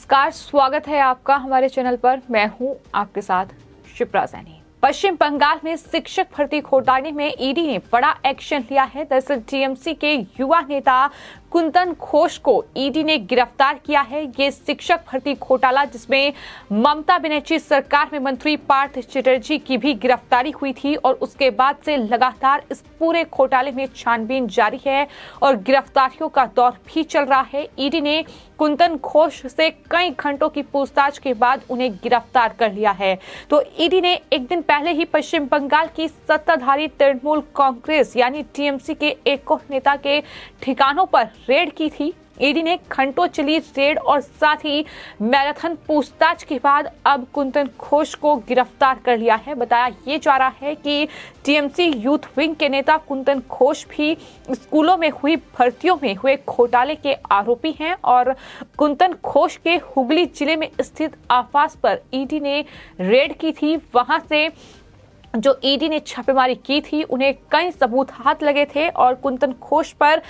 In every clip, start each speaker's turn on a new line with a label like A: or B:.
A: नमस्कार, स्वागत है आपका हमारे चैनल पर। मैं हूं आपके साथ शिप्रा सैनी। पश्चिम बंगाल में शिक्षक भर्ती घोटाले में ईडी ने बड़ा एक्शन लिया है। दरअसल टीएमसी के युवा नेता कुंदन घोष को ईडी ने गिरफ्तार किया है। ये शिक्षक भर्ती घोटाला जिसमें ममता बनर्जी सरकार में मंत्री पार्थ चटर्जी की भी गिरफ्तारी हुई थी और उसके बाद से लगातार इस पूरे घोटाले में छानबीन जारी है और गिरफ्तारियों का दौर भी चल रहा है। ईडी ने कुंदन घोष से कई घंटों की पूछताछ के बाद उन्हें गिरफ्तार कर लिया है। तो ईडी ने एक दिन पहले ही पश्चिम बंगाल की सत्ताधारी तृणमूल कांग्रेस यानी टीएमसी के एक और नेता के ठिकानों पर रेड की थी। ईडी ने घंटों चली रेड और साथ ही मैराथन पूछताछ के बाद अब कुंदन घोष को गिरफ्तार कर लिया है। बताया ये जा रहा है कि टीएमसी यूथ विंग के नेता कुंदन घोष भी स्कूलों में हुई भर्तियों में हुए घोटाले के आरोपी हैं और कुंदन घोष के हुगली जिले में स्थित आवास पर ईडी ने रेड की थी। वहां से जो ईडी ने छापेमारी की थी उन्हें कई सबूत हाथ लगे थे और कुंदन घोष पर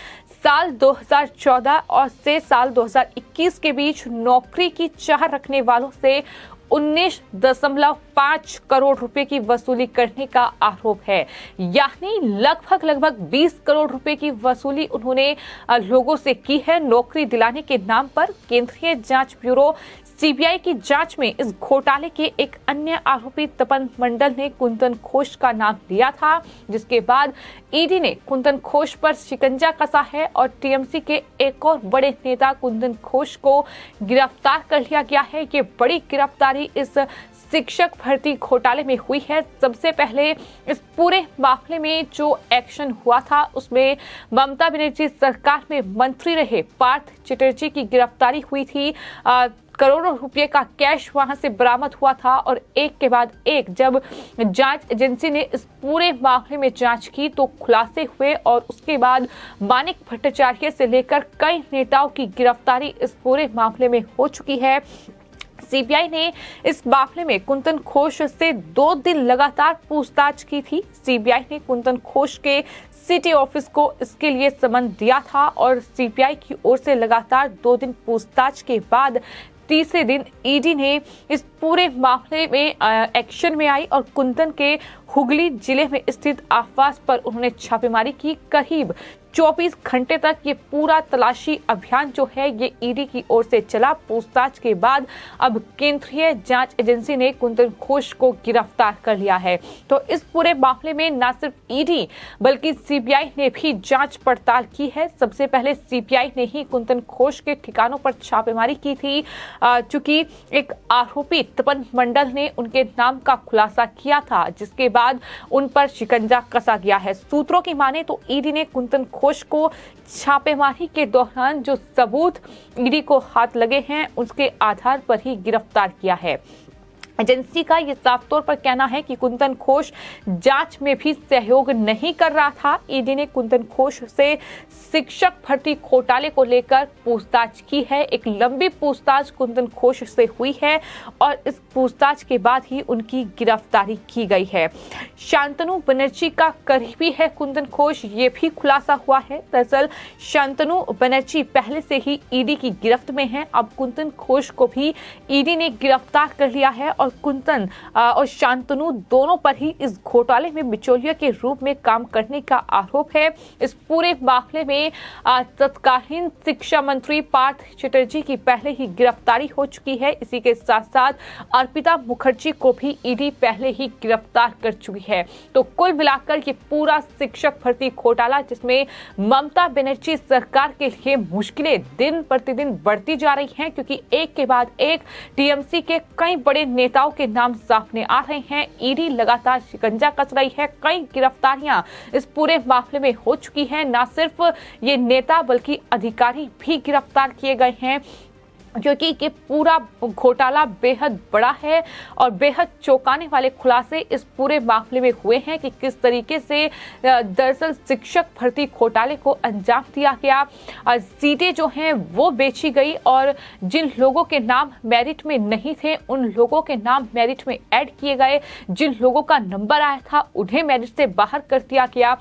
A: साल 2014 और से साल 2021 के बीच नौकरी की चाह रखने वालों से 19.5 करोड़ रुपए की वसूली करने का आरोप है। यानी लगभग 20 करोड़ रुपए की वसूली उन्होंने लोगों से की है नौकरी दिलाने के नाम पर। केंद्रीय जांच ब्यूरो सीबीआई की जांच में इस घोटाले के एक अन्य आरोपी तपन मंडल ने कुंदन घोष का नाम लिया था, जिसके बाद ईडी ने कुंदन घोष पर शिकंजा कसा है और टीएमसी के एक और बड़े नेता कुंदन घोष को गिरफ्तार कर लिया गया है। ये बड़ी गिरफ्तारी इस शिक्षक भर्ती घोटाले में हुई है। सबसे पहले इस पूरे मामले में जो एक्शन हुआ था उसमें ममता बनर्जी सरकार में मंत्री रहे पार्थ चटर्जी की गिरफ्तारी हुई थी। करोड़ों रुपए का कैश वहां से बरामद हुआ था और एक के बाद एक जब जांच एजेंसी ने इस पूरे मामले में जांच की तो खुलासे हुए और उसके बाद मानिक भट्टाचार्य से लेकर कई नेताओं की गिरफ्तारी इस पूरे मामले में हो चुकी है। सीबीआई ने इस मामले में कुंदन घोष से 2 दिन लगातार पूछताछ की थी। सीबीआई ने कुंदन घोष के सिटी ऑफिस को इसके लिए समन दिया था और सीबीआई की ओर से लगातार 2 दिन पूछताछ के बाद तीसरे दिन ईडी ने इस पूरे मामले में एक्शन में आई और कुंदन के हुगली जिले में स्थित आवास पर उन्होंने छापेमारी की। करीब 24 घंटे तक ये पूरा तलाशी अभियान जो है ये ईडी की ओर से चला। पूछताछ के बाद अब केंद्रीय जांच एजेंसी ने कुंदन घोष को गिरफ्तार कर लिया है। तो इस पूरे मामले में न सिर्फ ईडी बल्कि सीबीआई ने भी जांच पड़ताल की है। सबसे पहले सीबीआई ने ही कुंदन घोष के ठिकानों पर छापेमारी की थी, चूंकि एक आरोपी तपन मंडल ने उनके नाम का खुलासा किया था, जिसके बाद उन पर शिकंजा कसा गया है। सूत्रों की माने तो ईडी ने कुंदन घोष को छापेमारी के दौरान जो सबूत ईडी को हाथ लगे हैं उसके आधार पर ही गिरफ्तार किया है। एजेंसी का ये साफ तौर पर कहना है कि कुंदन घोष जांच में भी सहयोग नहीं कर रहा था। ईडी ने कुंदन घोष से शिक्षक भर्ती घोटाले को लेकर पूछताछ की है। एक लंबी पूछताछ कुंदन घोष से हुई है और इस पूछताछ के बाद ही उनकी गिरफ्तारी की गई है। शांतनु बनर्जी का करीबी है कुंदन घोष, ये भी खुलासा हुआ है। दरअसल शांतनु बनर्जी पहले से ही ईडी की गिरफ्त में है। अब कुंदन घोष को भी ईडी ने गिरफ्तार कर लिया है और कुंदन और शांतनु दोनों पर ही इस घोटाले में बिचौलिया के रूप में काम करने का आरोप है। इस पूरे मामले में तत्कालीन शिक्षा मंत्री पार्थ चटर्जी की पहले ही गिरफ्तारी हो चुकी है। इसी के साथ साथ अर्पिता मुखर्जी को भी ईडी पहले ही गिरफ्तार कर चुकी है। तो कुल मिलाकर ये पूरा शिक्षक भर्ती घोटाला जिसमें ममता बनर्जी सरकार के लिए मुश्किलें दिन प्रतिदिन बढ़ती जा रही हैं, क्योंकि एक के बाद एक टीएमसी के कई बड़े नेताओं के नाम सामने आ रहे हैं। ईडी लगातार शिकंजा कस रही है। कई गिरफ्तारियां इस पूरे मामले में हो चुकी हैं। न सिर्फ ये नेता बल्कि अधिकारी भी गिरफ्तार किए गए हैं, क्योंकि ये पूरा घोटाला बेहद बड़ा है और बेहद चौंकाने वाले खुलासे इस पूरे मामले में हुए हैं कि किस तरीके से दरअसल शिक्षक भर्ती घोटाले को अंजाम दिया गया। सीटें जो हैं वो बेची गई और जिन लोगों के नाम मेरिट में नहीं थे उन लोगों के नाम मेरिट में ऐड किए गए। जिन लोगों का नंबर आया था उन्हें मेरिट से बाहर कर दिया गया।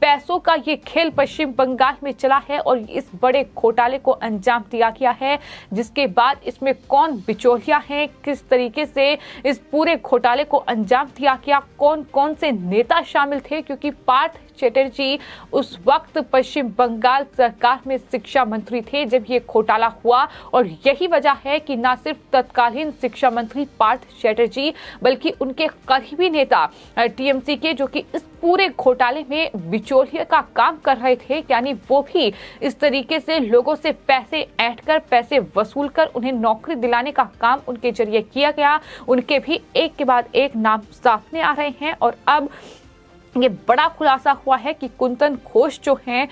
A: पैसों का ये खेल पश्चिम बंगाल में चला है और इस बड़े घोटाले को अंजाम दिया गया है, जिसके बाद इसमें कौन बिचौलिया है, किस तरीके से इस पूरे घोटाले को अंजाम दिया गया, कौन कौन से नेता शामिल थे, क्योंकि पार्थ चैटर्जी उस वक्त पश्चिम बंगाल सरकार में शिक्षा मंत्री थे जब ये घोटाला हुआ। और यही वजह है कि न सिर्फ तत्कालीन शिक्षा मंत्री पार्थ चैटर्जी बल्कि उनके करीबी नेता टीएमसी के, जो कि इस पूरे घोटाले में बिचौलिए का काम कर रहे थे, यानी वो भी इस तरीके से लोगों से पैसे ऐंठ कर, पैसे वसूल कर उन्हें नौकरी दिलाने का काम उनके जरिए किया गया। उनके भी एक के बाद एक नाम सामने आ रहे हैं और अब ये बड़ा खुलासा हुआ है कि कुंदन घोष जो हैं,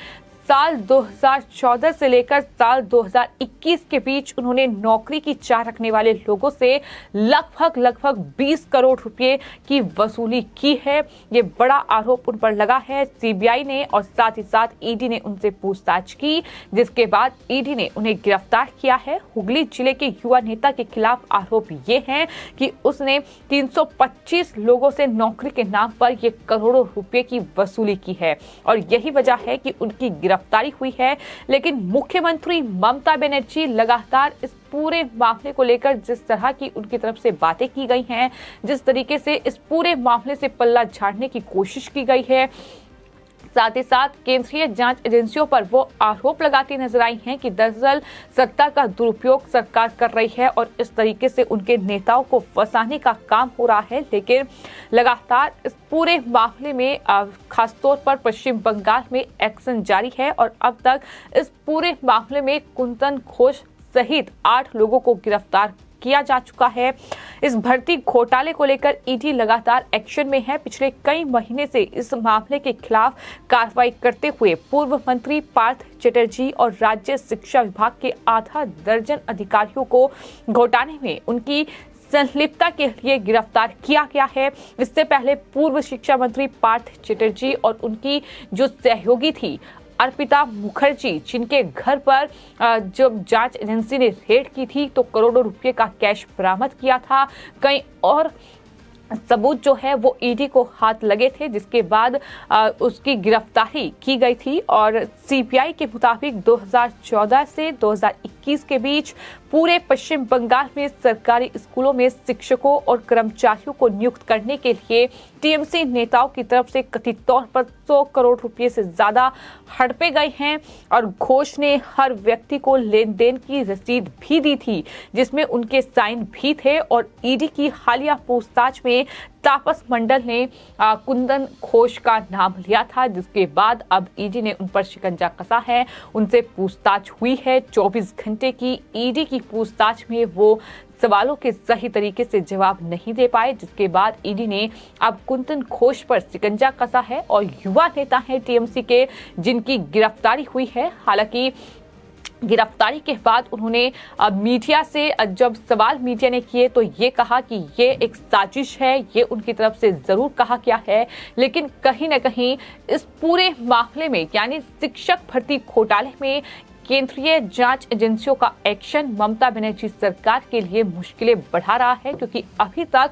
A: साल 2014 से लेकर साल 2021 के बीच उन्होंने नौकरी की चाह रखने वाले लोगों से लगभग 20 करोड़ रुपए की वसूली की है। ये बड़ा आरोप उन पर लगा है सीबीआई ने, और साथ ही साथ ईडी ने उनसे पूछताछ की, जिसके बाद ईडी ने उन्हें गिरफ्तार किया है। हुगली जिले के युवा नेता के खिलाफ आरोप ये हैं कि उसने 325 लोगों से नौकरी के नाम पर ये करोड़ों रुपए की वसूली की है और यही वजह है कि उनकी गिरफ्तारी हुई है। लेकिन मुख्यमंत्री ममता बनर्जी लगातार इस पूरे मामले को लेकर जिस तरह की उनकी तरफ से बातें की गई हैं, जिस तरीके से इस पूरे मामले से पल्ला झाड़ने की कोशिश की गई है, साथ ही साथ केंद्रीय जांच एजेंसियों पर वो आरोप लगाती नजर आई हैं कि दरअसल सत्ता का दुरुपयोग सरकार कर रही है और इस तरीके से उनके नेताओं को फंसाने का काम हो रहा है। लेकिन लगातार इस पूरे मामले में खासतौर पर पश्चिम बंगाल में एक्शन जारी है और अब तक इस पूरे मामले में कुंदन घोष सहित 8 लोगों को गिरफ्तार किया जा चुका है। इस भर्ती घोटाले को लेकर ईडी लगातार एक्शन में है। पिछले कई महीने से इस मामले के खिलाफ कार्रवाई करते हुए पूर्व मंत्री पार्थ चैटर्जी और राज्य शिक्षा विभाग के आधा दर्जन अधिकारियों को घोटाले में उनकी संलिप्तता के लिए गिरफ्तार किया गया है। इससे पहले पूर्व शिक्षा मंत्री पार्थ चैटर्जी और उनकी जो सहयोगी थी अर्पिता मुखर्जी, जिनके घर पर जब जांच एजेंसी ने रेड की थी तो करोड़ों रुपए का कैश बरामद किया था। कई और सबूत जो है वो ईडी को हाथ लगे थे, जिसके बाद उसकी गिरफ्तारी की गई थी और सीबीआई के मुताबिक 2014 से 2021 के बीच पूरे पश्चिम बंगाल में सरकारी स्कूलों में शिक्षकों और कर्मचारियों को नियुक्त करने के लिए टीएमसी नेताओं की तरफ से कथित तौर पर 100 करोड़ रुपए से ज्यादा हड़पे गए हैं और घोष ने हर व्यक्ति को लेन देन की रसीद भी दी थी, जिसमें उनके साइन भी थे। और ईडी की हालिया पूछताछ में तापस मंडल ने कुंदन घोष का नाम लिया था, जिसके बाद अब ईडी ने उन पर शिकंजा कसा है, उनसे पूछताछ हुई है। 24 घंटे की ईडी की पूछताछ में वो सवालों के सही तरीके से जवाब नहीं दे पाए, जिसके बाद ईडी ने अब कुंदन घोष पर शिकंजा कसा है और युवा नेता हैं टीएमसी के, जिनकी गिरफ्तारी हुई है। हालांकि गिरफ्तारी के बाद उन्होंने मीडिया से जब सवाल मीडिया ने किए तो ये कहा कि ये एक साजिश है, ये उनकी तरफ से जरूर कहा गया है, लेकिन कहीं न कहीं इस पूरे मामले में यानी शिक्षक भर्ती घोटाले में केंद्रीय जांच एजेंसियों का एक्शन ममता बनर्जी सरकार के लिए मुश्किलें बढ़ा रहा है, क्योंकि अभी तक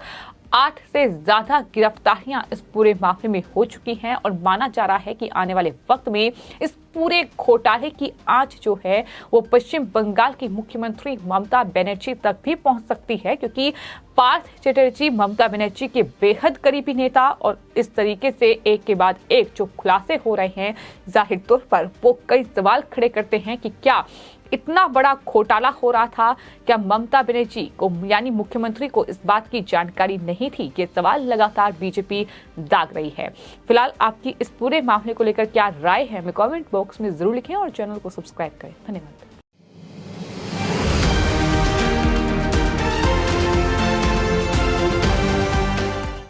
A: 8 से ज्यादा गिरफ्तारियां इस पूरे मामले में हो चुकी हैं और माना जा रहा है कि आने वाले वक्त में इस पूरे घोटाले की आंच जो है वो पश्चिम बंगाल की मुख्यमंत्री ममता बनर्जी तक भी पहुंच सकती है, क्योंकि पार्थ चैटर्जी ममता बनर्जी के बेहद करीबी नेता और इस तरीके से एक के बाद एक जो खुलासे हो रहे हैं, जाहिर तौर पर वो कई सवाल खड़े करते हैं कि क्या इतना बड़ा घोटाला हो रहा था, क्या ममता बनर्जी को यानी मुख्यमंत्री को इस बात की जानकारी नहीं थी? ये सवाल लगातार बीजेपी दाग रही है। फिलहाल आपकी इस पूरे मामले को लेकर क्या राय है, हमें कमेंट बॉक्स में जरूर लिखें और चैनल को सब्सक्राइब करें। धन्यवाद।